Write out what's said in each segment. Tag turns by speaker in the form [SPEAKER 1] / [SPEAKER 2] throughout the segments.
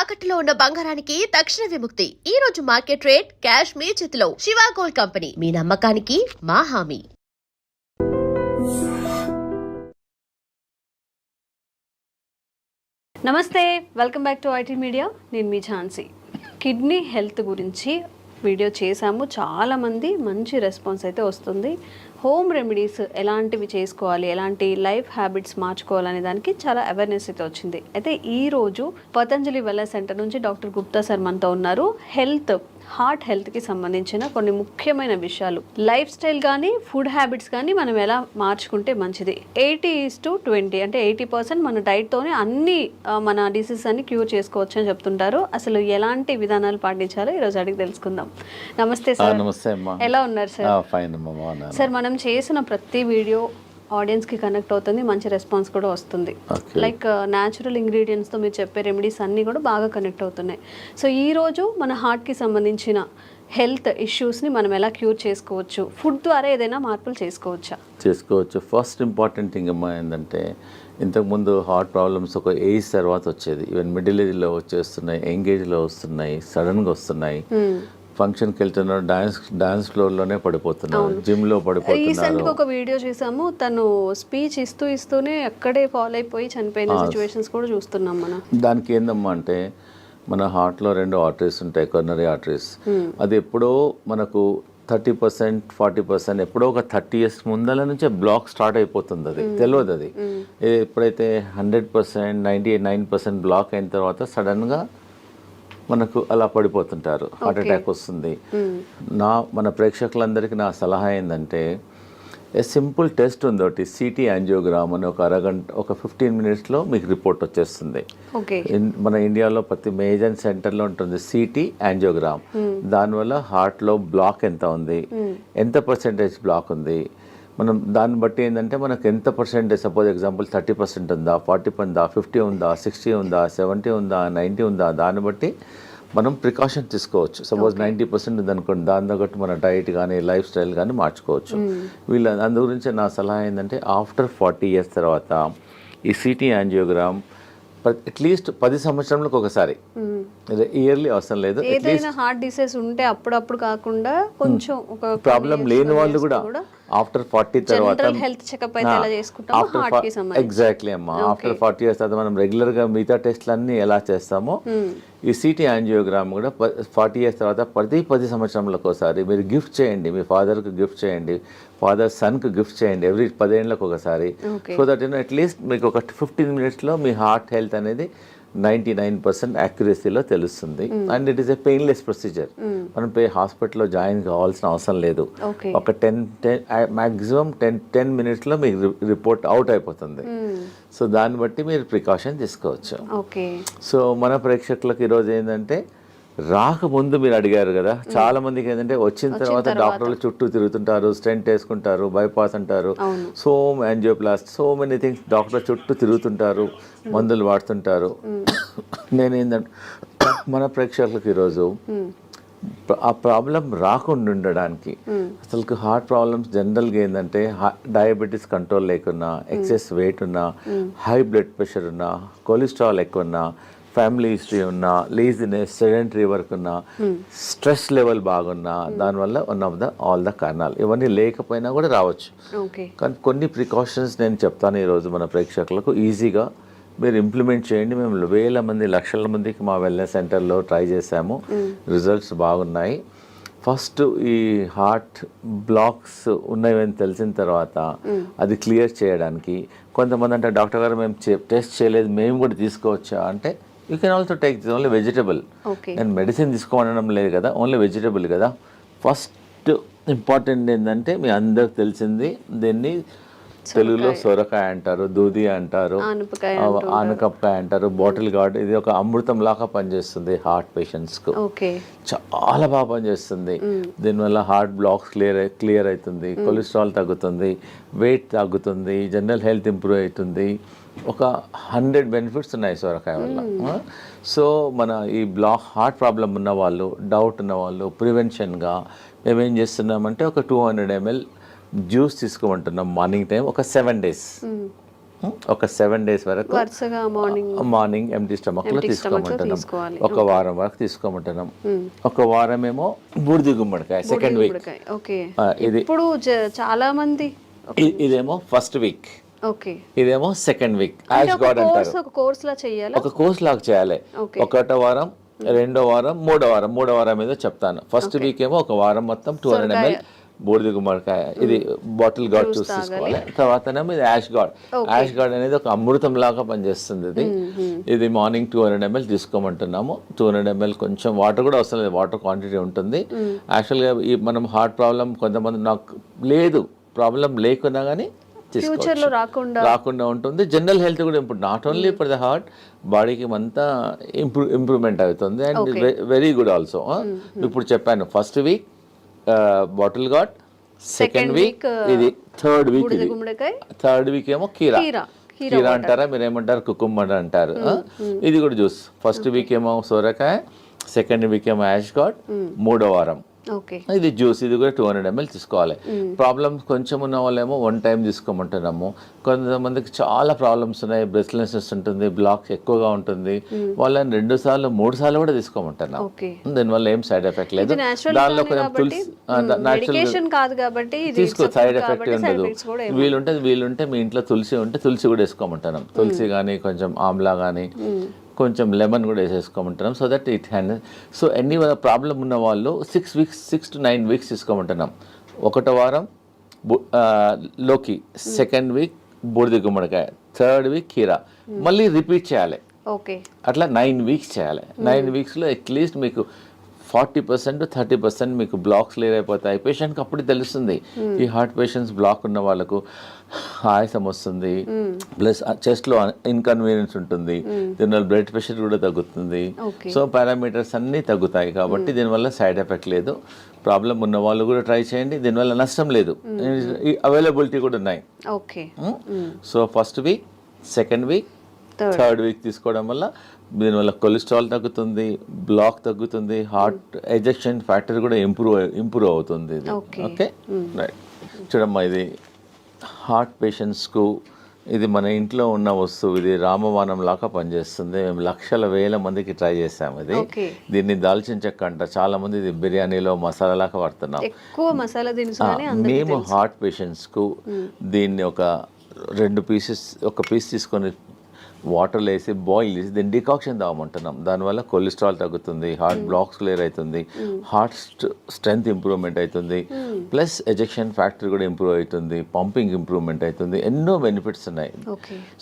[SPEAKER 1] తాకట్టులో ఉన్న బంగారానికి తక్షణ విముక్తి. ఈ రోజు మార్కెట్ రేట్ క్యాష్ మీ చేతిలో. శివ గోల్డ్ కంపెనీ, మీ నమ్మకానికి మా హామీ.
[SPEAKER 2] నమస్తే, welcome back to IT media. నేను మీ ఝాన్సీ. కిడ్నీ హెల్త్ గురించి వీడియో చేశాము. చాలామంది మంచి రెస్పాన్స్ అయితే వస్తుంది. హోమ్ రెమెడీస్ ఎలాంటివి చేసుకోవాలి, ఎలాంటి లైఫ్ హ్యాబిట్స్ మార్చుకోవాలనే దానికి చాలా అవేర్నెస్ అయితే వచ్చింది. అయితే ఈరోజు పతంజలి వెల్నెస్ సెంటర్ నుంచి డాక్టర్ గుప్తా సార్ మనతో ఉన్నారు. హార్ట్ హెల్త్కి సంబంధించిన కొన్ని ముఖ్యమైన విషయాలు, లైఫ్ స్టైల్ కానీ ఫుడ్ హ్యాబిట్స్ కానీ మనం ఎలా మార్చుకుంటే మంచిది. 80:20 అంటే 80% మన డైట్తోనే అన్ని మన డిసీజెస్ అన్ని క్యూర్ చేసుకోవచ్చు అని చెప్తుంటారు. అసలు ఎలాంటి విధానాలు పాటించాలో ఈరోజు అడిగి తెలుసుకుందాం. నమస్తే సార్.
[SPEAKER 3] నమస్తే అమ్మా.
[SPEAKER 2] ఎలా ఉన్నారు సార్?
[SPEAKER 3] ఫైన్ అమ్మా.
[SPEAKER 2] సార్, మనం చేసిన ప్రతి వీడియో ఆడియన్స్కి కనెక్ట్ అవుతుంది, మంచి రెస్పాన్స్ కూడా వస్తుంది. లైక్ న్యాచురల్ ఇంగ్రీడియంట్స్తో మీరు చెప్పే రెమెడీస్ అన్నీ కూడా బాగా కనెక్ట్ అవుతున్నాయి. సో ఈరోజు మన హార్ట్కి సంబంధించిన హెల్త్ ఇష్యూస్ని మనం ఎలా క్యూర్ చేసుకోవచ్చు, ఫుడ్ ద్వారా ఏదైనా మార్పులు చేసుకోవచ్చు.
[SPEAKER 3] ఫస్ట్ ఇంపార్టెంట్ థింగ్ అమ్మా ఏంటంటే, ఇంతకుముందు హార్ట్ ప్రాబ్లమ్స్ ఒక ఏజ్ తర్వాత వచ్చేది. ఈవెన్ మిడిల్ ఏజ్లో వచ్చేస్తున్నాయి, యంగ్ ఏజ్లో వస్తున్నాయి, సడన్గా వస్తున్నాయి. ఫంక్షన్కి వెళ్తున్నారు, డాన్స్ ఫ్లోర్లోనే పడిపోతున్నారు, జిమ్లో పడిపోతున్నారు.
[SPEAKER 2] రీసెంట్గా ఒక వీడియో చూసాము, తను స్పీచ్ ఇస్తూనే అక్కడే ఫాలో అయిపోయి చనిపోయిన సిచ్యువేషన్స్ కూడా చూస్తున్నాం మనం.
[SPEAKER 3] దానికి ఏందమ్మా అంటే, మన హార్ట్లో 2 ఆర్టరీస్ ఉంటాయి, కొర్నరీ ఆర్టరీస్. అది ఎప్పుడో మనకు 30%, 40% ఎప్పుడో ఒక 30 years ముందల నుంచే బ్లాక్ స్టార్ట్ అయిపోతుంది. అది తెలియదు. అది ఎప్పుడైతే 100%, 99% బ్లాక్ అయిన తర్వాత సడన్గా మనకు అలా పడిపోతుంటారు, హార్ట్ అటాక్ వస్తుంది. మన ప్రేక్షకులందరికీ నా సలహా ఏంటంటే, సింపుల్ టెస్ట్ ఉంది ఒకటి, సిటీ యాంజియోగ్రామ్ అని. ఒక 15 minutesలో మీకు రిపోర్ట్ వచ్చేస్తుంది. మన ఇండియాలో ప్రతి మేజర్ సెంటర్లో ఉంటుంది సిటీ యాంజియోగ్రామ్. దానివల్ల హార్ట్లో బ్లాక్ ఎంత ఉంది, ఎంత పర్సెంటేజ్ బ్లాక్ ఉంది, మనం దాన్ని బట్టి ఏంటంటే మనకు ఎంత పర్సెంటేజ్, సపోజ్ ఎగ్జాంపుల్ 30% ఉందా, 40 ఉందా, 50 ఉందా, 60 ఉందా, 70 ఉందా, 90 ఉందా, దాన్ని బట్టి మనం ప్రికాషన్ తీసుకోవచ్చు. సపోజ్ 90% ఉందనుకోండి, దాని తగ్గట్టు మన డైట్ కానీ లైఫ్ స్టైల్ కానీ మార్చుకోవచ్చు. అందు గురించి నా సలహా ఏంటంటే, ఆఫ్టర్ 40 years తర్వాత ఈ సిటీ యాంజియోగ్రామ్ అట్లీస్ట్ 10 సంవత్సరాలకు ఒకసారి, ఇయర్లీ అవసరం లేదు.
[SPEAKER 2] ఏదైనా హార్ట్ డిసీజ్ ఉంటే అప్పుడప్పుడు కాకుండా కొంచెం ఒక
[SPEAKER 3] ప్రాబ్లం లేని వాళ్ళు కూడా ఆఫ్టర్ 40 తర్వాత ఎగ్జాక్ట్లీ అమ్మా, ఆఫ్టర్ 40 years తర్వాత మనం రెగ్యులర్గా మిగతా టెస్ట్లు అన్నీ ఎలా చేస్తామో, ఈ సిటీ యాంజియోగ్రామ్ కూడా 40 years తర్వాత ప్రతి 10 సంవత్సరాలకు ఒకసారి మీరు గిఫ్ట్ చేయండి. మీ ఫాదర్కి గిఫ్ట్ చేయండి, ఫాదర్ సన్కి గిఫ్ట్ చేయండి, ఎవ్రీ 10 ఏళ్ళకు ఒకసారి. సో దట్ అట్లీస్ట్ మీకు ఒక 15 minutesలో మీ హార్ట్ హెల్త్ అనేది 99% యాక్యురసీలో తెలుస్తుంది. And it is a painless procedure. మనం హాస్పిటల్లో జాయిన్ కావాల్సిన అవసరం లేదు. ఒక 10 minutesలో మీకు రిపోర్ట్ అవుట్ అయిపోతుంది. సో దాన్ని బట్టి మీరు ప్రికాషన్ తీసుకోవచ్చు. సో మన ప్రేక్షకులకు ఈరోజు ఏంటంటే, రాకముందు మీరు అడిగారు కదా, చాలా మందికి ఏంటంటే వచ్చిన తర్వాత డాక్టర్లు చుట్టూ తిరుగుతుంటారు, స్టెంట్ వేసుకుంటారు, బైపాస్ అంటారు, యాంజియోప్లాస్ట్, సో మెనీ థింగ్స్, డాక్టర్ చుట్టూ తిరుగుతుంటారు, మందులు వాడుతుంటారు. నేనేంటంటే, మన ప్రేక్షకులకు ఈరోజు ఆ ప్రాబ్లం రాకుండా ఉండడానికి, అసలు హార్ట్ ప్రాబ్లమ్స్ జనరల్గా ఏంటంటే, డయాబెటీస్ కంట్రోల్ లేకున్నా, ఎక్సెస్ వెయిట్ ఉన్నా, హై బ్లడ్ ప్రెషర్ ఉన్నా, కొలెస్ట్రాల్ ఎక్కువ ఉన్నా, ఫ్యామిలీ హిస్టరీ ఉన్నా, లేజినెస్, సెడెంటరీ వర్క్ ఉన్నా, స్ట్రెస్ లెవెల్ బాగున్నా, దానివల్ల ఆల్ ద కారణాలు. ఇవన్నీ లేకపోయినా కూడా రావచ్చు. కానీ కొన్ని ప్రికాషన్స్ నేను చెప్తాను ఈరోజు మన ప్రేక్షకులకు, ఈజీగా మీరు ఇంప్లిమెంట్ చేయండి. మేము వేల మంది, లక్షల మందికి మా వెల్నెస్ సెంటర్లో ట్రై చేసాము, రిజల్ట్స్ బాగున్నాయి. ఫస్ట్ ఈ హార్ట్ బ్లాక్స్ ఉన్నాయని తెలిసిన తర్వాత అది క్లియర్ చేయడానికి, కొంతమంది అంటే, డాక్టర్ గారు మేము టెస్ట్ చేయలేదు, మేము కూడా తీసుకోవచ్చా అంటే, you can also take this only vegetable. నేను మెడిసిన్ తీసుకోవడం లేదు కదా, ఓన్లీ వెజిటబుల్ కదా. ఫస్ట్ ఇంపార్టెంట్ ఏంటంటే, మీ అందరికి తెలిసింది, దీన్ని తెలుగులో సొరకాయ అంటారు, దూది అంటారు, ఆనపకాయ అంటారు, బాటిల్ గార్డ్. ఇది ఒక అమృతం లాగా పనిచేస్తుంది హార్ట్ పేషెంట్స్కు, చాలా బాగా పనిచేస్తుంది. దీనివల్ల హార్ట్ బ్లాక్స్ క్లియర్ అవుతుంది, కొలెస్ట్రాల్ తగ్గుతుంది, వెయిట్ తగ్గుతుంది, జనరల్ హెల్త్ ఇంప్రూవ్ అవుతుంది. ఒక 100 benefits ఉన్నాయి సొరకాయ వల్ల. సో మన ఈ హార్ట్ ప్రాబ్లం ఉన్న వాళ్ళు, డౌట్ ఉన్న వాళ్ళు, ప్రివెన్షన్గా మేమేం చేస్తున్నామంటే, ఒక 200 ml జ్యూస్ తీసుకోమంటున్నాం మార్నింగ్ టైం, ఒక 7 days. ఒక 7 days వరకు
[SPEAKER 2] వరుసగా
[SPEAKER 3] మార్నింగ్ ఎంటీ స్టమక్ లో తీసుకోమంటున్నాం. ఒక వారం వరకు తీసుకోమంటున్నాం. ఒక వారం ఏమో బూడిది గుమ్మడికాయ సెకండ్ వీక్.
[SPEAKER 2] ఓకే.
[SPEAKER 3] ఇది
[SPEAKER 2] ఇప్పుడు చాలా మంది
[SPEAKER 3] ఇదేమో ఫస్ట్ వీక్,
[SPEAKER 2] ఓకే,
[SPEAKER 3] ఇదేమో సెకండ్ వీక్. యాష్ గార్డ్ అంటారు.
[SPEAKER 2] ఒక కోర్స్ లా చేయాలి,
[SPEAKER 3] ఒక కోర్స్ లాగా చేయాలి. ఒకటో వారం, రెండో వారం, మూడో వారం ఏదో చెప్తాను. ఫస్ట్ వీక్ ఏమో ఒక వారం మొత్తం 200 ml బూడిద గుమ్మడికాయ, ఇది బాటిల్ గార్డ్ జ్యూస్ తీసుకోవాలి. తర్వాతనేమో ఇది యాష్ గార్డ్. యాష్ గార్డ్ అనేది ఒక అమృతం లాగా పనిచేస్తుంది. ఇది మార్నింగ్ 200 ml తీసుకోమంటున్నాము. 200 ml కొంచెం వాటర్ కూడా అవసరం లేదు, వాటర్ క్వాంటిటీ ఉంటుంది. యాక్చువల్గా ఈ మనం హార్ట్ ప్రాబ్లం కొంతమంది నాకు లేదు, ప్రాబ్లం లేకున్నా కానీ రాకుండా ఉంటుంది. జనరల్ హెల్త్ కూడా ఇప్పుడు not only for the heart, బాడీకి అంతా ఇంప్రూవ్మెంట్ అవుతుంది. And very good also. ఇప్పుడు చెప్పాను first week bottle gourd, second week ఇది థర్డ్ వీక్ ఏమో కీరా అంటారా, మీరు ఏమంటారు కుకుంబర్ అంటారు. ఇది కూడా జ్యూస్. ఫస్ట్ వీక్ ఏమో సోరకాయ, సెకండ్ వీక్ ఏమో యాష్ గార్డ్, మూడో వారం ఇది జ్యూస్. ఇది కూడా 200 ml తీసుకోవాలి. ప్రాబ్లమ్స్ కొంచెం ఉన్న వాళ్ళేమో 1 time తీసుకోమంటున్నాము. కొంతమందికి చాలా ప్రాబ్లమ్స్ ఉన్నాయి, బ్రెస్ట్లెస్నెస్ ఉంటుంది, బ్లాక్స్ ఎక్కువగా ఉంటుంది, వాళ్ళని 2 సార్లు 3 సార్లు కూడా తీసుకోమంటున్నాం. దీనివల్ల ఏం సైడ్ ఎఫెక్ట్ లేదు. దానిలో కొంచెం తులసి తీసుకో, సైడ్ ఎఫెక్ట్ ఉండదు. వీలుంటే మీ ఇంట్లో తులసి ఉంటే తులసి కూడా వేసుకోమంటున్నాం. తులసి కానీ కొంచెం ఆమ్లా కానీ కొంచెం లెమన్ కూడా వేసేసుకోమంటున్నాం. So that it hand. So ఎన్ని ప్రాబ్లం ఉన్న వాళ్ళు 6 to 9 weeks తీసుకోమంటున్నాం. ఒకటో వారం లోకి, సెకండ్ వీక్ బూడిద గుమ్మడికాయ, థర్డ్ వీక్ కీరా, మళ్ళీ రిపీట్ చేయాలి. అట్లా 9 weeks చేయాలి. 9 weeksలో అట్లీస్ట్ మీకు 40% to 30% మీకు బ్లాక్స్ క్లియర్ అయిపోతాయి. పేషెంట్కి అప్పుడు తెలుస్తుంది. ఈ హార్ట్ పేషెంట్స్ బ్లాక్ ఉన్న వాళ్ళకు ఆయాసం వస్తుంది, ప్లస్ చెస్ట్లో ఇన్కన్వీనియన్స్ ఉంటుంది, దీనివల్ల బ్లడ్ ప్రెషర్ కూడా తగ్గుతుంది. సో పారామీటర్స్ అన్నీ తగ్గుతాయి. కాబట్టి దీనివల్ల సైడ్ ఎఫెక్ట్ లేదు. ప్రాబ్లం ఉన్న వాళ్ళు కూడా ట్రై చేయండి, దీనివల్ల నష్టం లేదు. అవైలబిలిటీ కూడా ఉన్నాయి. So first week, second week, third week తీసుకోవడం వల్ల దీనివల్ల కొలెస్ట్రాల్ తగ్గుతుంది, బ్లాక్ తగ్గుతుంది, హార్ట్ ఎజెక్షన్ ఫ్యాక్టర్ కూడా ఇంప్రూవ్ అవుతుంది. Okay right. చూడమ్మా, ఇది హార్ట్ పేషెంట్స్కు ఇది మన ఇంట్లో ఉన్న వస్తువు. ఇది రామబాణం లాగా పనిచేస్తుంది. మేము లక్షల వేల మందికి ట్రై చేసాము. ఇది దీన్ని దాల్చిన చెక్క అంట. చాలా మంది ఇది బిర్యానీలో మసాలా లాగా వాడుతున్నాం. మేము హార్ట్ పేషెంట్స్కు దీన్ని ఒక 2 pieces, ఒక పీస్ తీసుకొని వాటర్లో వేసి బాయిల్ చేసి దీన్ని డికాక్షన్ తాగమంటున్నాం. దానివల్ల కొలెస్ట్రాల్ తగ్గుతుంది, హార్ట్ బ్లాక్స్ క్లియర్ అవుతుంది, హార్ట్ స్ట్రెంగ్త్ ఇంప్రూవ్మెంట్ అవుతుంది, ప్లస్ ఎజెక్షన్ ఫ్యాక్టర్ కూడా ఇంప్రూవ్ అవుతుంది, పంపింగ్ ఇంప్రూవ్మెంట్ అవుతుంది. ఎన్నో బెనిఫిట్స్ ఉన్నాయి.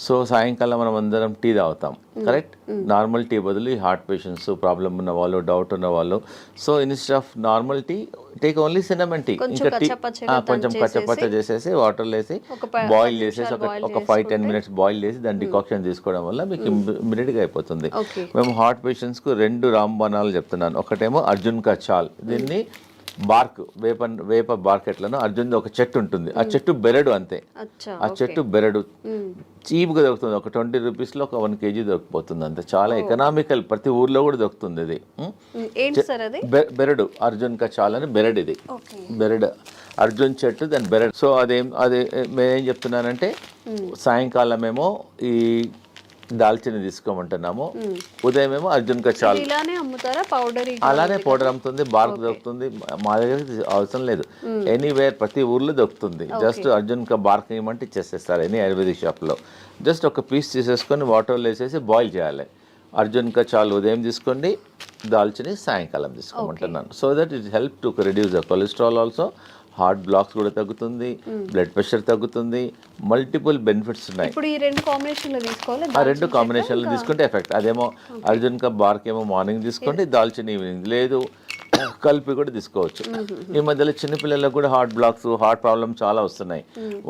[SPEAKER 3] సో సాయంకాలం మనం అందరం టీ తాగుతాం, కరెక్ట్? నార్మల్ టీ బదులు ఈ హార్ట్ పేషెంట్స్, ప్రాబ్లం ఉన్న వాళ్ళు, డౌట్ ఉన్న వాళ్ళు, so instead of normal tea take only cinnamon tea. ఇంకా టీ కొంచెం కచ్చపచ్చ చేసేసి వాటర్లో వేసి బాయిల్ చేసేసి ఒక 5-10 minutes బాయిల్ చేసి దాన్ని డికాక్షన్ తీసుకోవడం వల్ల మీకు ఇమ్మీడియట్గా అయిపోతుంది. మేము హార్ట్ పేషెంట్స్కు 2 రాంబాణాలు చెప్తున్నాను. ఒకటేమో అర్జున్ కా చాల్. దీన్ని బార్క్, వేప బార్క్ ఎట్లను అర్జున్ ఒక చెట్టు ఉంటుంది, ఆ చెట్టు బెరడు అంతే. ఆ చెట్టు బెరడు చీప్గా దొరుకుతుంది. ఒక 20 rupeesలో ఒక 1 kg దొరికిపోతుంది అంతే. చాలా ఎకనామికల్, ప్రతి ఊర్లో కూడా దొరుకుతుంది. ఇది బెరడు, అర్జున్ కా చాల్ అని బెరడు. ఇది బెరడు, అర్జున్ చెట్టు, దాని బెరడు. సో అదే నేనేం చెప్తున్నానంటే సాయంకాలం ఏమో ఈ దాల్చిని తీసుకోమంటున్నాము, ఉదయం ఏమో అర్జున్ కా చాల్. అలానే పౌడర్ అమ్ముతుంది, బార్క్ దొరుకుతుంది. మా దగ్గర అవసరం లేదు, ఎనీవేర్ ప్రతి ఊర్లో దొరుకుతుంది. జస్ట్ అర్జున్ కా బార్క్ ఇవ్వమంటే ఇచ్చేసేస్తారు ఎనీ ఆయుర్వేదిక్ షాప్లో. జస్ట్ ఒక పీస్ తీసేసుకొని వాటర్లో వేసేసి బాయిల్ చేయాలి. అర్జున్ కా చాల్ ఉదయం తీసుకోండి, దాల్చిని సాయంకాలం తీసుకోమంటున్నాను. So that it help to reduce the cholesterol also, heart blocks కూడా తగ్గుతుంది, బ్లడ్ ప్రెషర్ తగ్గుతుంది, మల్టిపుల్ బెనిఫిట్స్ ఉన్నాయి.
[SPEAKER 2] ఇప్పుడు ఈ 2 కాంబినేషన్లో తీసుకోవాలి.
[SPEAKER 3] ఆ 2 కాంబినేషన్లో తీసుకుంటే ఎఫెక్ట్. అదేమో అర్జున్ కా బార్క్ ఏమో మార్నింగ్ తీసుకోండి, దాల్చిన ఈవినింగ్, లేదు కలిపి కూడా తీసుకోవచ్చు. ఈ మధ్యలో చిన్నపిల్లలకు కూడా హార్ట్ బ్లాక్స్, హార్ట్ ప్రాబ్లమ్ చాలా వస్తున్నాయి.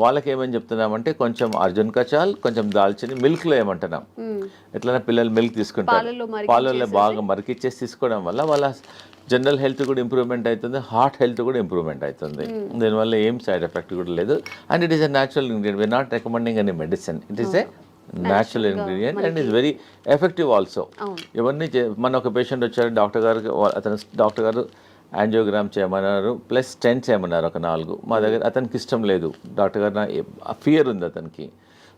[SPEAKER 3] వాళ్ళకి ఏమని చెప్తున్నామంటే కొంచెం అర్జున్ కా చాల్, కొంచెం దాల్చిని మిల్క్లో ఏమంటున్నాం. ఎట్లైనా పిల్లలు మిల్క్ తీసుకుంటారు, పాలల్లో బాగా మరికిచ్చేసి తీసుకోవడం వల్ల వాళ్ళ జనరల్ హెల్త్ కూడా ఇంప్రూవ్మెంట్ అవుతుంది, హార్ట్ హెల్త్ కూడా ఇంప్రూవ్మెంట్ అవుతుంది. దీనివల్ల ఏం సైడ్ ఎఫెక్ట్ కూడా లేదు. And it is a natural ingredient. We are not recommending any medicine. It is a natural ingredient and is very effective also. ఇవన్నీ మన ఒక పేషెంట్ వచ్చారు, డాక్టర్ గారు యాంజియోగ్రామ్ చేయమన్నారు, ప్లస్ స్టెంట్ చేయమన్నారు ఒక 4. మా దగ్గర అతనికి ఇష్టం లేదు. డాక్టర్ గారు ఫియర్ ఉంది అతనికి.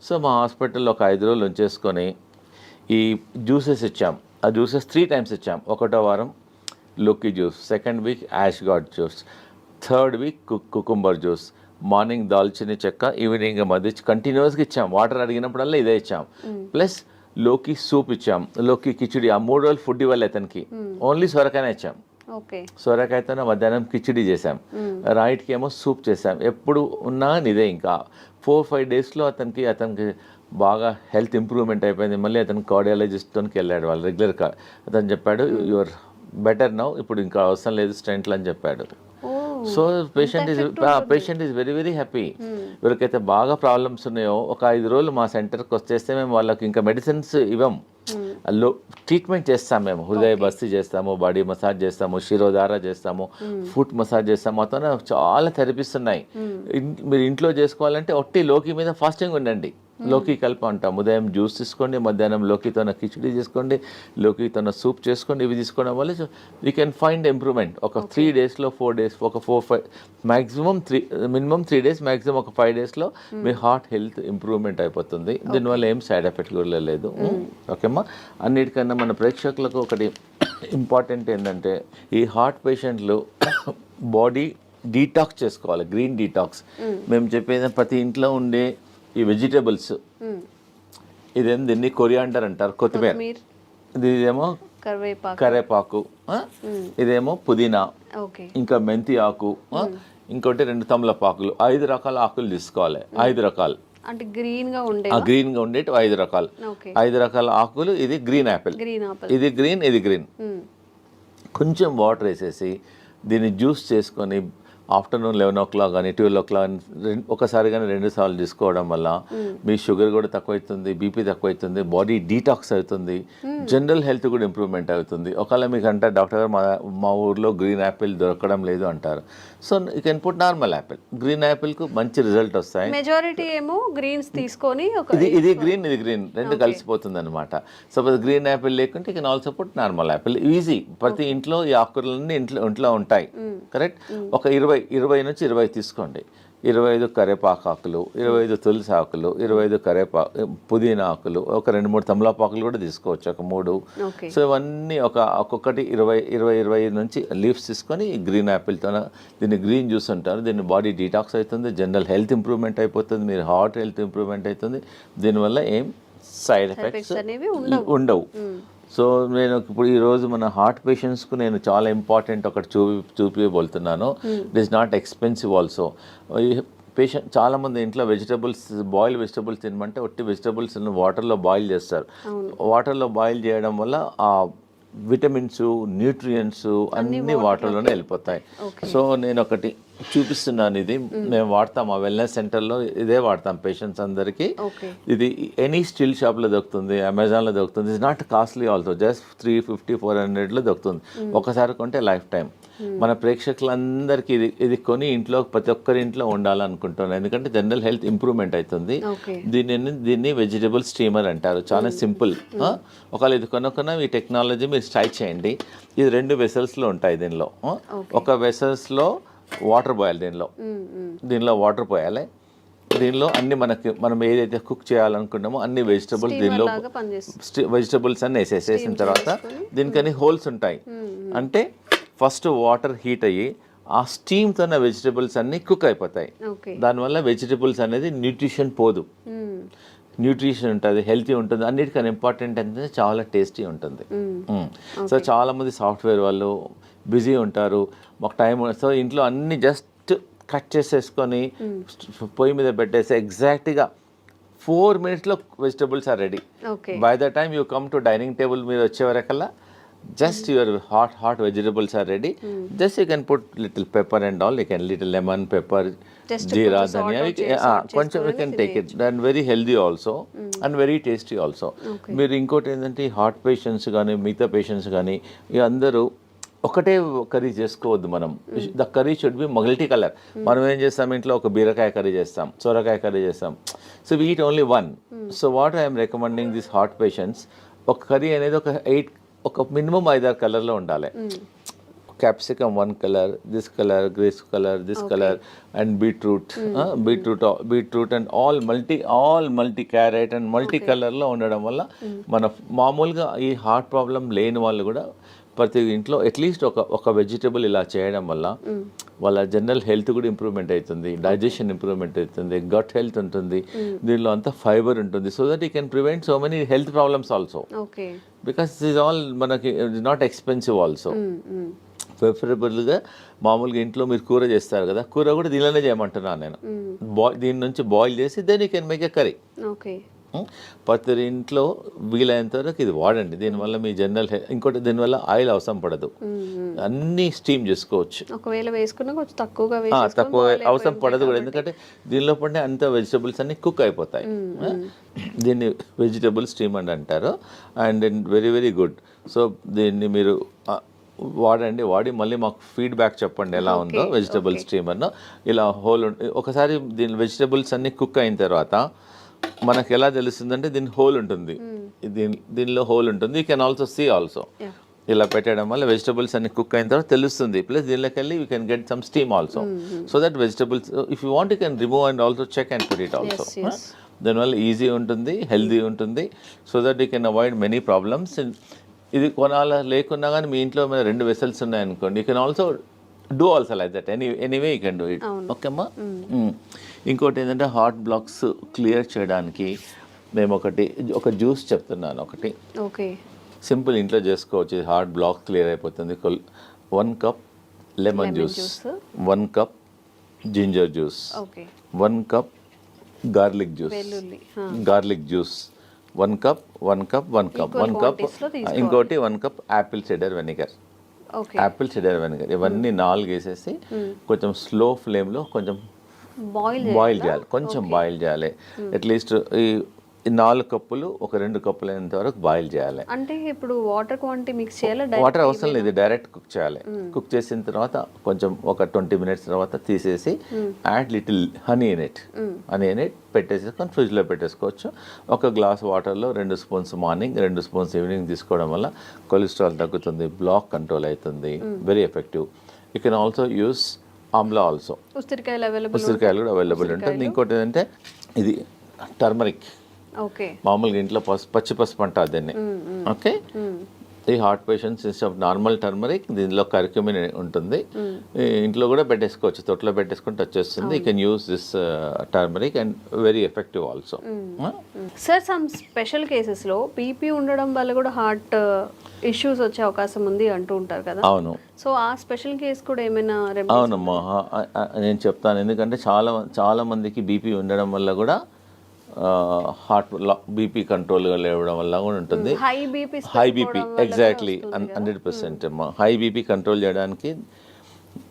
[SPEAKER 3] సో మా హాస్పిటల్లో ఒక 5 రోజులు ఉంచేసుకొని ఈ జ్యూసెస్ ఇచ్చాం. ఆ జ్యూసెస్ 3 times ఇచ్చాం. ఒకటో వారం లోకి juice, second week ash gourd juice, third week cucumber juice, morning దాల్చిని చెక్క, ఈవినింగ్ మధ్య కంటిన్యూస్గా ఇచ్చాం. వాటర్ అడిగినప్పుడల్లా ఇదే ఇచ్చాం. ప్లస్ లోకి సూప్ ఇచ్చాం, లోకి కిచిడి. ఆ 3 రోజులు ఫుడ్ ఇవ్వాలి అతనికి, ఓన్లీ సొరకాయనే ఇచ్చాం. సొరకాయతోనే మధ్యాహ్నం కిచిడి చేసాం, రైట్కి ఏమో సూప్ చేసాం. ఎప్పుడు ఉన్నా ఇదే. ఇంకా 4-5 డేస్లో అతనికి బాగా హెల్త్ ఇంప్రూవ్మెంట్ అయిపోయింది. మళ్ళీ అతను కార్డియాలజిస్ట్కి వెళ్ళాడు. వాళ్ళు రెగ్యులర్గా అతను చెప్పాడు, యువర్ బెటర్ నౌ, ఇప్పుడు ఇంకా అవసరం లేదు స్టెంట్లు అని చెప్పాడు. So patient is very very happy. ఎవరికైతే బాగా ప్రాబ్లమ్స్ ఉన్నాయో ఒక 5 రోజులు మా సెంటర్కి వచ్చేస్తే మేము వాళ్ళకి ఇంకా మెడిసిన్స్ ఇవ్వం, ట్రీట్మెంట్ చేస్తాం. మేము హృదయ బస్తి చేస్తాము, బాడీ మసాజ్ చేస్తాము, శిరోధార చేస్తాము, ఫుట్ మసాజ్ చేస్తాము. మొత్తం చాలా థెరపీస్ ఉన్నాయి. మీరు ఇంట్లో చేసుకోవాలంటే ఒట్టి లోకి మీద ఫాస్టింగ్ ఉండండి. లోకి కలిపి అంటాం. ఉదయం జ్యూస్ తీసుకోండి, మధ్యాహ్నం లోకితోన కిచిడి చేసుకోండి, లోకితోన సూప్ చేసుకోండి. ఇవి తీసుకోవడం వల్ల యూ కెన్ ఫైండ్ ఇంప్రూవ్మెంట్. ఒక 3 daysలో 4 days, ఒక 4-5 మ్యాక్సిమం మినిమం 3 days, మ్యాక్సిమం ఒక 5 daysలో మీ హార్ట్ హెల్త్ ఇంప్రూవ్మెంట్ అయిపోతుంది. దీనివల్ల ఏం సైడ్ ఎఫెక్ట్ కూడా లేదు. ఓకేమ్మా. అన్నిటికన్నా మన ప్రేక్షకులకు ఒకటి ఇంపార్టెంట్ ఏంటంటే, ఈ హార్ట్ పేషెంట్లు బాడీ డీటాక్స్ చేసుకోవాలి, గ్రీన్ డీటాక్స్. మేము చెప్పేది ప్రతి ఇంట్లో ఉండే ఈ వెజిటేబుల్స్, దీన్ని కొరియాండర్ అంటారు, కొత్తిమీర. ఇదేమో కరేపాకు, ఇదేమో పుదీనా, ఇంకా మెంతి ఆకు, ఇంకోటి 2 తమలపాకులు. 5 రకాల ఆకులు తీసుకోవాలి. 5 రకాలు
[SPEAKER 2] అంటే గ్రీన్ గా
[SPEAKER 3] ఉండేటి 5 రకాలు. 5 రకాల ఆకులు. ఇది గ్రీన్ యాపిల్, ఇది గ్రీన్, ఇది గ్రీన్. కొంచెం వాటర్ వేసేసి దీన్ని జ్యూస్ చేసుకొని ఆఫ్టర్నూన్ 11 o'clock కానీ 12 o'clock ఒకసారి కానీ 2 సార్లు తీసుకోవడం వల్ల మీ షుగర్ కూడా తక్కువ అవుతుంది, బీపీ తక్కువ అవుతుంది, బాడీ డీటాక్స్ అవుతుంది, జనరల్ హెల్త్ కూడా ఇంప్రూవ్మెంట్ అవుతుంది. ఒకవేళ మీకు అంటే డాక్టర్ గారు మా ఊర్లో గ్రీన్ యాపిల్ దొరకడం లేదు అంటారు. So you can put normal apple. Green యాపిల్కు మంచి రిజల్ట్ వస్తాయి.
[SPEAKER 2] మెజారిటీ ఏమో గ్రీన్స్ తీసుకొని
[SPEAKER 3] ఇది గ్రీన్, ఇది గ్రీన్, రెండు కలిసిపోతుంది అనమాట. సపోజ్ గ్రీన్ యాపిల్ లేకుంటే you can also put normal Apple. Easy. ప్రతి ఇంట్లో ఈ ఆకుకూరలన్నీ ఇంట్లో ఉంటాయి. కరెక్ట్. ఒక 20 నుంచి 20 తీసుకోండి. 25 కరేపాకు ఆకులు, 25 తులసి ఆకులు, 25 పుదీనా ఆకులు, ఒక 2-3 తమలపాకులు కూడా తీసుకోవచ్చు, ఒక 3. సో ఇవన్నీ ఒక్కొక్కటి 20 నుంచి లీవ్స్ తీసుకొని గ్రీన్ యాపిల్తో దీన్ని గ్రీన్ జ్యూస్ అంటారు. దీన్ని బాడీ డీటాక్స్ అవుతుంది, జనరల్ హెల్త్ ఇంప్రూవ్మెంట్ అయిపోతుంది, మీరు హార్ట్ హెల్త్ ఇంప్రూవ్మెంట్ అవుతుంది. దీనివల్ల ఏం సైడ్ ఎఫెక్ట్స్ ఉండవు. సో నేను ఇప్పుడు ఈరోజు మన హార్ట్ పేషెంట్స్కు నేను చాలా ఇంపార్టెంట్ ఒకటి చూపించబోతున్నాను. It is not expensive also. Patient చాలామంది ఇంట్లో బాయిల్ వెజిటబుల్స్ తినమంటే ఒట్టి వెజిటబుల్స్ వాటర్లో బాయిల్ చేస్తారు. వాటర్లో బాయిల్ చేయడం వల్ల ఆ విటమిన్స్, న్యూట్రియంట్స్ అన్నీ వాటర్లోనే వెళ్ళిపోతాయి. సో నేను ఒకటి చూపిస్తున్నాను. ఇది మేము వాడతాం, ఆ వెల్నెస్ సెంటర్లో ఇదే వాడతాం పేషెంట్స్ అందరికీ. ఇది ఎనీ స్టీల్ షాప్లో దొరుకుతుంది, అమెజాన్లో దొరుకుతుంది. It's not costly also, just 350-400లో దొరుకుతుంది. ఒకసారి కొంటే లైఫ్ టైం. మన ప్రేక్షకులందరికీ ఇది ఇంట్లో ప్రతి ఒక్కరి ఇంట్లో ఉండాలనుకుంటున్నాను, ఎందుకంటే జనరల్ హెల్త్ ఇంప్రూవ్మెంట్ అవుతుంది. దీన్ని వెజిటబుల్ స్టీమర్ అంటారు. చాలా సింపుల్. ఒకవేళ ఇది కొనుక్కున్న ఈ టెక్నాలజీ మీరు ట్రై చేయండి. ఇది 2 వెసల్స్లో ఉంటాయి. దీనిలో ఒక వెసల్స్లో వాటర్ పోయాలి, దీనిలో వాటర్ పోయాలి. దీనిలో అన్ని మనం ఏదైతే కుక్ చేయాలనుకున్నామో అన్ని వెజిటబుల్స్ అన్ని వేసేసిన తర్వాత దీనికని హోల్స్ ఉంటాయి. అంటే ఫస్ట్ వాటర్ హీట్ అయ్యి ఆ స్టీమ్తో వెజిటబుల్స్ అన్ని కుక్ అయిపోతాయి. దానివల్ల వెజిటబుల్స్ అనేది న్యూట్రిషన్ పోదు, న్యూట్రిషన్ ఉంటుంది, హెల్తీ ఉంటుంది. అన్నిటికన్నా ఇంపార్టెంట్ అంటే చాలా టేస్టీ ఉంటుంది. సో చాలామంది సాఫ్ట్వేర్ వాళ్ళు బిజీ ఉంటారు, మాకు టైం. సో ఇంట్లో అన్ని జస్ట్ కట్ చేసేసుకొని పొయ్యి మీద పెట్టేసి ఎగ్జాక్ట్గా 4 minutesలో vegetables are ready. By the time you come to dining table మీద వచ్చే వరకల్లా just your hot vegetables are ready. Just you can put little pepper and all. You can little lemon, pepper, jeera, dhania. కొంచెం you can take it. And very healthy also and very tasty also. మీరు ఇంకోటి ఏంటంటే heart patients కానీ మిగతా patients కానీ అందరూ ఒకటే curry చేసుకోవద్దు. మనం the curry should be multi colour. మనం ఏం చేస్తాం, ఇంట్లో ఒక బీరకాయ కర్రీ చేస్తాం, సొరకాయ కర్రీ చేస్తాం. So we eat only one. So what I'm recommending this heart patients, ఒక కర్రీ అనేది ఒక మినిమం 5-6 కలర్లో ఉండాలి. capsicum one color, this color, this color, this color, and beetroot, beetroot and all multi carrot and multi color లో ఉండడం వల్ల మన మామూలుగా ఈ హార్ట్ ప్రాబ్లం లేని వాళ్ళు కూడా ప్రతి ఇంట్లో అట్లీస్ట్ ఒక వెజిటబుల్ ఇలా చేయడం వల్ల వాళ్ళ జనరల్ హెల్త్ కూడా ఇంప్రూవ్మెంట్ అవుతుంది, డైజెషన్ ఇంప్రూవ్మెంట్ అవుతుంది, గట్ హెల్త్ ఉంటుంది, దీనిలో అంతా ఫైబర్ ఉంటుంది. So that you can prevent so many health problems also, because this all మనకి నాట్ ఎక్స్పెన్సివ్ ఆల్సో. ప్రిఫరబుల్గా మామూలుగా ఇంట్లో మీరు కూర చేస్తారు కదా, కూర కూడా దీనిలోనే చేయమంటున్నాను నేను. దీని నుంచి బాయిల్ చేసి then you can make a curry. ప్రతి ఇంట్లో వీలైనంత వరకు ఇది వాడండి. దీనివల్ల మీ జనరల్ ఇంకోటి దీనివల్ల ఆయిల్ అవసరం పడదు, అన్నీ స్టీమ్ చేసుకోవచ్చు.
[SPEAKER 2] ఒకవేళ వేసుకున్నా కొంచెం తక్కువ
[SPEAKER 3] అవసరం పడదు కూడా, ఎందుకంటే దీనిలో పడిన అంత వెజిటబుల్స్ అన్ని కుక్ అయిపోతాయి. దీన్ని వెజిటబుల్ స్టీమ్ అని అంటారు. And very very good. So దీన్ని మీరు వాడి మళ్ళీ మాకు ఫీడ్బ్యాక్ చెప్పండి ఎలా ఉందో వెజిటబుల్ స్టీమర్ను. ఇలా హోల్ ఒకసారి దీని వెజిటబుల్స్ అన్ని కుక్ అయిన తర్వాత మనకు ఎలా తెలుస్తుందంటే దీని హోల్ ఉంటుంది, దీనిలో హోల్ ఉంటుంది. You can also see also. ఇలా పెట్టడం వల్ల వెజిటబుల్స్ అన్ని కుక్ అయిన తర్వాత తెలుస్తుంది. ప్లస్ దీనిలోకి వెళ్ళి you can get some steam also. So that vegetables if you want you can remove and also check and put it also. దానివల్ల ఈజీ ఉంటుంది, హెల్దీ ఉంటుంది. So that you can avoid many problems. ఇది కొనాలా లేకున్నా కానీ మీ ఇంట్లో మీద 2 vessels ఉన్నాయనుకోండి, you can also do also like that. Anyway you can do it. Okay అమ్మా. ఇంకోటి ఏంటంటే హార్ట్ బ్లాక్స్ క్లియర్ చేయడానికి మేము ఒక జ్యూస్ చెప్తున్నాను. ఒకటి సింపుల్ ఇంట్లో చేసుకోవచ్చు, హార్ట్ బ్లాక్ క్లియర్ అయిపోతుంది. 1 cup lemon juice, 1 cup ginger juice, 1 cup garlic juice, 1 cup ఇంకోటి 1 కప్ యాపిల్ సిడర్ వెనిగర్. ఇవన్నీ 4 వేసేసి కొంచెం స్లో ఫ్లేమ్లో కొంచెం బాయిల్ చేయాలి, కొంచెం బాయిల్ చేయాలి. అట్లీస్ట్ ఈ 4 కప్పులు ఒక 2 కప్పులు అయినంత వరకు బాయిల్ చేయాలి.
[SPEAKER 2] అంటే ఇప్పుడు వాటర్ క్వాంటిటీ మిక్స్ చేయాలి?
[SPEAKER 3] వాటర్ అవసరం లేదు, డైరెక్ట్ కుక్ చేయాలి. కుక్ చేసిన తర్వాత కొంచెం ఒక 20 మినిట్స్ తర్వాత తీసేసి add little honey in it పెట్టేసుకొని ఫ్రిడ్జ్లో పెట్టేసుకోవచ్చు. ఒక గ్లాస్ వాటర్లో 2 స్పూన్స్ మార్నింగ్, 2 స్పూన్స్ ఈవినింగ్ తీసుకోవడం వల్ల కొలెస్ట్రాల్ తగ్గుతుంది, బ్లాక్ కంట్రోల్ అవుతుంది. Very effective. You can also use Amla also. ఉసిరికాయలు కూడా అవైలబుల్ ఉంటుంది. ఇంకోటి ఏంటంటే ఇది టర్మరిక్. మామూలుగా ఇంట్లో పచ్చి పసుపు అంటారు దీన్ని. ఓకే, ఈ heart patients instead of normal turmeric దీనిలో కర్క్యూమిన్ ఉంటుంది. ఇంట్లో కూడా పెట్టేసుకోవచ్చు, తొట్లో పెట్టేసుకుంటే వచ్చేస్తుంది. You can use this turmeric and very effective also.
[SPEAKER 2] Sir, some special కేసెస్లో బీపీ ఉండడం వల్ల కూడా హార్ట్ ఇష్యూస్ వచ్చే అవకాశం ఉంది అంటూ ఉంటారు కదా.
[SPEAKER 3] అవును.
[SPEAKER 2] సో ఆ స్పెషల్ కేసు కూడా ఏమైనా?
[SPEAKER 3] అవునమ్మా, నేను చెప్తాను. ఎందుకంటే చాలా మందికి బీపీ ఉండడం వల్ల కూడా హార్ట్ బీపీ కంట్రోల్గా లేవడం వల్ల కూడా ఉంటుంది. హై బీపీ ఎగ్జాక్ట్లీ 100% అమ్మా. హై బీపీ కంట్రోల్ చేయడానికి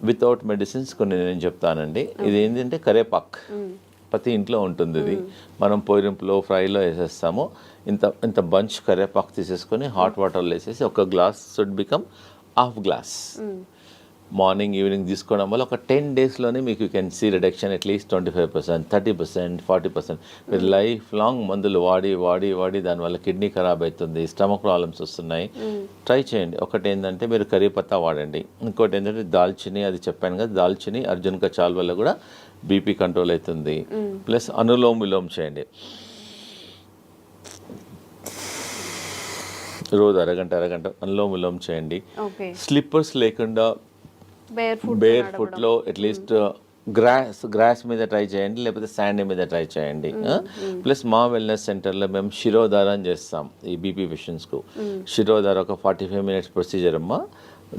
[SPEAKER 3] వితౌట్ మెడిసిన్స్ కొన్ని నేను చెప్తానండి. ఇది ఏంటంటే కరేపాక్ ప్రతి ఇంట్లో ఉంటుంది. ఇది మనం పోయింపులో ఫ్రైలో వేసేస్తాము. ఇంత బంచ్ కరేపాక్ తీసేసుకొని హాట్ వాటర్లో వేసేసి ఒక glass should become half glass morning evening తీసుకోవడం వల్ల ఒక 10 డేస్లోనే మీకు you can see reduction at least 25%, 30%, 40%. మీరు లైఫ్ లాంగ్ మందులు వాడి దానివల్ల కిడ్నీ ఖరాబ్ అవుతుంది, స్టమక్ ప్రాబ్లమ్స్ వస్తున్నాయి. ట్రై చేయండి. ఒకటి ఏంటంటే మీరు కరీ పత్తా వాడండి. ఇంకోటి ఏంటంటే దాల్చిని, అది చెప్పాను కదా, దాల్చిని అర్జున్ కచాల్ వల్ల కూడా బీపీ కంట్రోల్ అవుతుంది. ప్లస్ అనులోమ్ విలోమ్ చేయండి. రోజు అరగంట అనులోమ్ విలోమ్ చేయండి. స్లిప్పర్స్ లేకుండా బేర్ ఫుట్లో అట్లీస్ట్ గ్రాస్ మీద ట్రై చేయండి, లేకపోతే శాండ్ మీద ట్రై చేయండి. ప్లస్ మా వెల్నెస్ సెంటర్లో మేము శిరోధారం చేస్తాం ఈ బీపీ పేషెంట్స్కు. శిరోధార ఒక 45 మినిట్స్ ప్రొసీజర్ అమ్మా.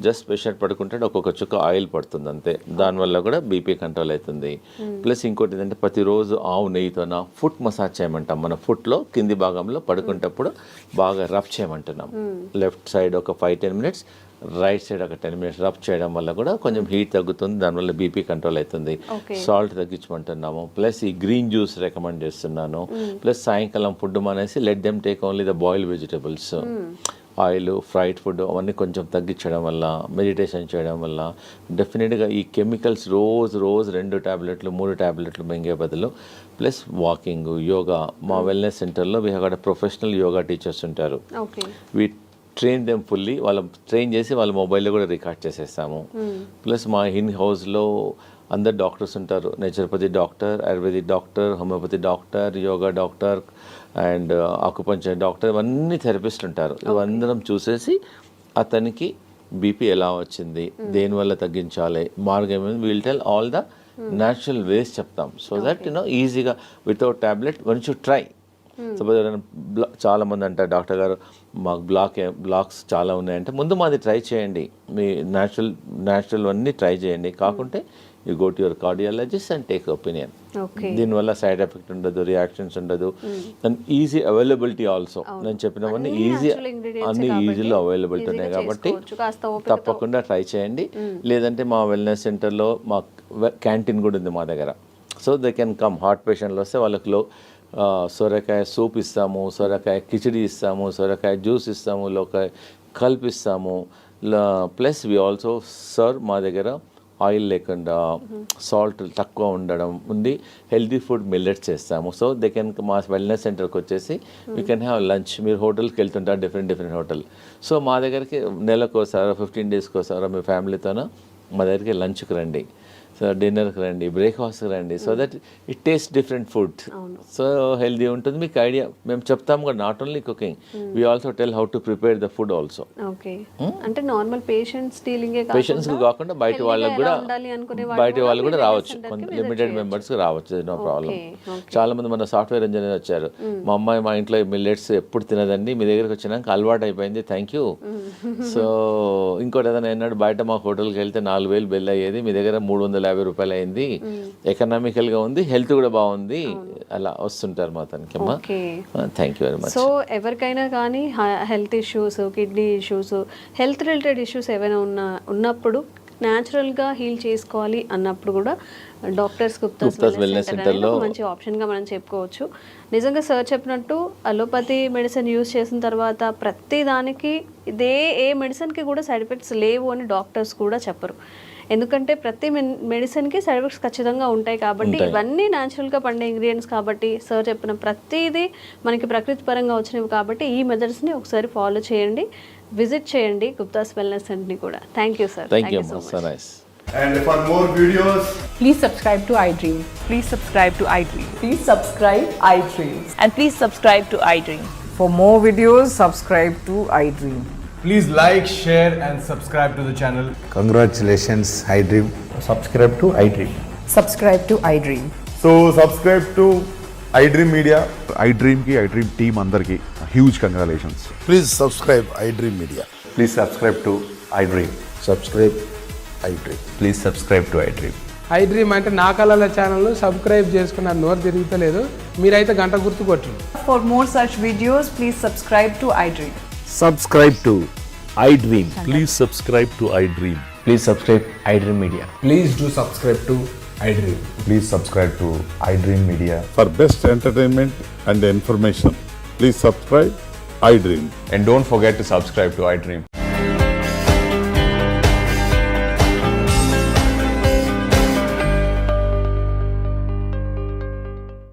[SPEAKER 3] జస్ట్ పేషెంట్ పడుకుంటే ఒక్కొక్క చుక్క ఆయిల్ పడుతుంది అంతే. దానివల్ల కూడా బీపీ కంట్రోల్ అవుతుంది. ప్లస్ ఇంకోటి ఏంటంటే ప్రతిరోజు ఆవు నెయ్యితోన ఫుట్ మసాజ్ చేయమంటాం. మన ఫుట్లో కింది భాగంలో పడుకునేటప్పుడు బాగా రబ్ చేయమంటున్నాం. లెఫ్ట్ సైడ్ ఒక 5-10 మినిట్స్, రైట్ సైడ్ ఒక 10 మినిట్స్ రబ్ చేయడం వల్ల కూడా కొంచెం హీట్ తగ్గుతుంది, దానివల్ల బీపీ కంట్రోల్ అవుతుంది. సాల్ట్ తగ్గించమంటున్నాము. ప్లస్ ఈ గ్రీన్ జ్యూస్ రికమెండ్ చేస్తున్నాను. ప్లస్ సాయంకాలం ఫుడ్ మానేసి let them take only the boiled vegetables. Oil, fried food అవన్నీ కొంచెం తగ్గించడం వల్ల, మెడిటేషన్ చేయడం వల్ల డెఫినెట్గా ఈ కెమికల్స్ రోజు 2 టాబ్లెట్లు 3 టాబ్లెట్లు మింగే బదులు ప్లస్ వాకింగ్, యోగా. మా వెల్నెస్ సెంటర్లో we have got professional yoga teachers ఉంటారు. ట్రైన్ దెమ్ ఫుల్లీ, వాళ్ళ ట్రైన్ చేసి వాళ్ళ మొబైల్లో కూడా రికార్డ్ చేసేస్తాము. ప్లస్ మా ఇన్ హౌస్లో అందరు డాక్టర్స్ ఉంటారు, naturopathy doctor, ayurvedic doctor, homeopathy doctor, yoga doctor and acupuncture doctor, ఇవన్నీ థెరపిస్ట్ ఉంటారు. ఇవందరం చూసేసి అతనికి బీపీ ఎలా వచ్చింది, దేనివల్ల తగ్గించాలి, మార్గం ఏమైంది, will tell all the natural ways చెప్తాం. సో దట్ ఈజీగా without tablet one should try. Suppose ఎవరైనా చాలా మంది అంటారు డాక్టర్ గారు మాకు బ్లాక్స్ చాలా ఉన్నాయంటే, ముందు మాది ట్రై చేయండి, మీ న్యాచురల్ అన్నీ ట్రై చేయండి, కాకుంటే you go to your cardiologist and take opinion. దీనివల్ల సైడ్ ఎఫెక్ట్ ఉండదు, రియాక్షన్స్ ఉండదు, అండ్ ఈజీ అవైలబిలిటీ ఆల్సో. నేను చెప్పినవన్నీ అన్ని ఈజీలో అవైలబిలిటీ ఉన్నాయి కాబట్టి తప్పకుండా ట్రై చేయండి. లేదంటే మా వెల్నెస్ సెంటర్లో మా క్యాంటీన్ కూడా ఉంది మా దగ్గర. So they can come, heart పేషెంట్లు వస్తే వాళ్ళకి సొరకాయ సూప్ ఇస్తాము, సొరకాయ కిచిడి ఇస్తాము, సొరకాయ జ్యూస్ ఇస్తాము, లోకాయ కల్పిస్తాము. ప్లస్ వి ఆల్సో సర్వ్ మా దగ్గర ఆయిల్ లేకుండా, సాల్ట్ తక్కువ ఉండడం ఉంది, హెల్తీ ఫుడ్ మిల్లెట్స్ చేస్తాము. సో దే కెన్ మా వెల్నెస్ సెంటర్కి వచ్చేసి వీ కెన్ హ్యావ్ లంచ్. మీరు హోటల్కి వెళ్తుంటారు, డిఫరెంట్ హోటల్. సో మా దగ్గరికి నెలకోసారో 15 డేస్కి ఒకసారో మీ ఫ్యామిలీతోనో మా దగ్గరికి లంచ్కి రండి, సో డిన్నర్కి రండి, బ్రేక్ఫాస్ట్కి రండి. So that it taste different food, so healthy ఉంటుంది. మీకు ఐడియా మేము చెప్తాము కూడా, not only cooking, we also tell how to prepare the food also.
[SPEAKER 2] అంటే నార్మల్
[SPEAKER 3] పేషెంట్స్కి కాకుండా బయట వాళ్ళకి కూడా రావచ్చు, లిమిటెడ్ మెంబర్స్కి రావచ్చు, నో ప్రాబ్లం. చాలా మంది మన సాఫ్ట్వేర్ ఇంజనీర్ వచ్చారు, మా అమ్మాయి మా ఇంట్లో మిల్లెట్స్ ఎప్పుడు తినదండి, మీ దగ్గరికి వచ్చినాక అలవాటు అయిపోయింది, థ్యాంక్ యూ. సో ఇంకోటి ఏదైనా అన్నాడు, బయట మా హోటల్కి వెళ్తే 4,000 బిల్ అయ్యేది, మీ దగ్గర 350 రూపాయలు అయింది, ఎకనామికల్గా ఉంది, హెల్త్ కూడా బాగుంది, అలా వస్తుంటారు మా తనకి. అమ్మా thank you very much.
[SPEAKER 2] So ఎవరికైనా కానీ health issues, kidney issues, health related issues ఏమైనా ఉన్నప్పుడు న్యాచురల్గా హీల్ చేసుకోవాలి అన్నప్పుడు కూడా డాక్టర్స్ గుప్తాస్ వెల్నెస్ సెంటర్లో మంచి ఆప్షన్గా మనం చెప్పుకోవచ్చు. నిజంగా సార్ చెప్పినట్టు అలోపతి మెడిసిన్ యూజ్ చేసిన తర్వాత ప్రతి దానికి ఏ మెడిసిన్కి కూడా సైడ్ ఎఫెక్ట్స్ లేవు అని డాక్టర్స్ కూడా చెప్పరు. ఎందుకంటే ప్రతి మెడిసిన్కి సైడ్ ఎఫెక్ట్స్ ఖచ్చితంగా ఉంటాయి కాబట్టి, ఇవన్నీ న్యాచురల్గా పండే ఇంగ్రీడియంట్స్ కాబట్టి, సార్ చెప్పిన ప్రతిదీ మనకి ప్రకృతి పరంగా వచ్చినవి కాబట్టి ఈ మెథడ్స్ని ఒకసారి ఫాలో చేయండి, విజిట్ చేయండి గుప్తాస్ వెల్నెస్ సెంటర్ని కూడా. Thank you sir.
[SPEAKER 3] Thank you so much.
[SPEAKER 4] And for more videos,
[SPEAKER 5] please subscribe to iDream.
[SPEAKER 6] Please subscribe to iDream.
[SPEAKER 5] Please subscribe iDream.
[SPEAKER 6] And please subscribe to iDream.
[SPEAKER 5] For more videos, subscribe to iDream.
[SPEAKER 4] please like, share and subscribe to the channel.
[SPEAKER 7] Congratulations, iDream.
[SPEAKER 8] Subscribe to iDream.
[SPEAKER 5] Subscribe to iDream.
[SPEAKER 4] So subscribe to iDream Media.
[SPEAKER 9] iDream ki iDream team andarki huge congratulations.
[SPEAKER 7] Please subscribe iDream Media.
[SPEAKER 8] Please subscribe to iDream.
[SPEAKER 7] Subscribe iDream.
[SPEAKER 8] Please subscribe to iDream.
[SPEAKER 10] iDream అంటే నా కళల channel subscribe చేసుకున్న నోరు తిరుగుతలేదు, మీరైతే గంట గుర్తు కొట్టండి.
[SPEAKER 5] For more such videos, please subscribe to iDream.
[SPEAKER 8] Subscribe to iDream. Please subscribe to iDream.
[SPEAKER 6] Please subscribe iDream Media.
[SPEAKER 4] Please do subscribe to iDream.
[SPEAKER 8] Please subscribe to iDream Media.
[SPEAKER 9] For best entertainment and information, please subscribe iDream.
[SPEAKER 8] And don't forget to subscribe to iDream.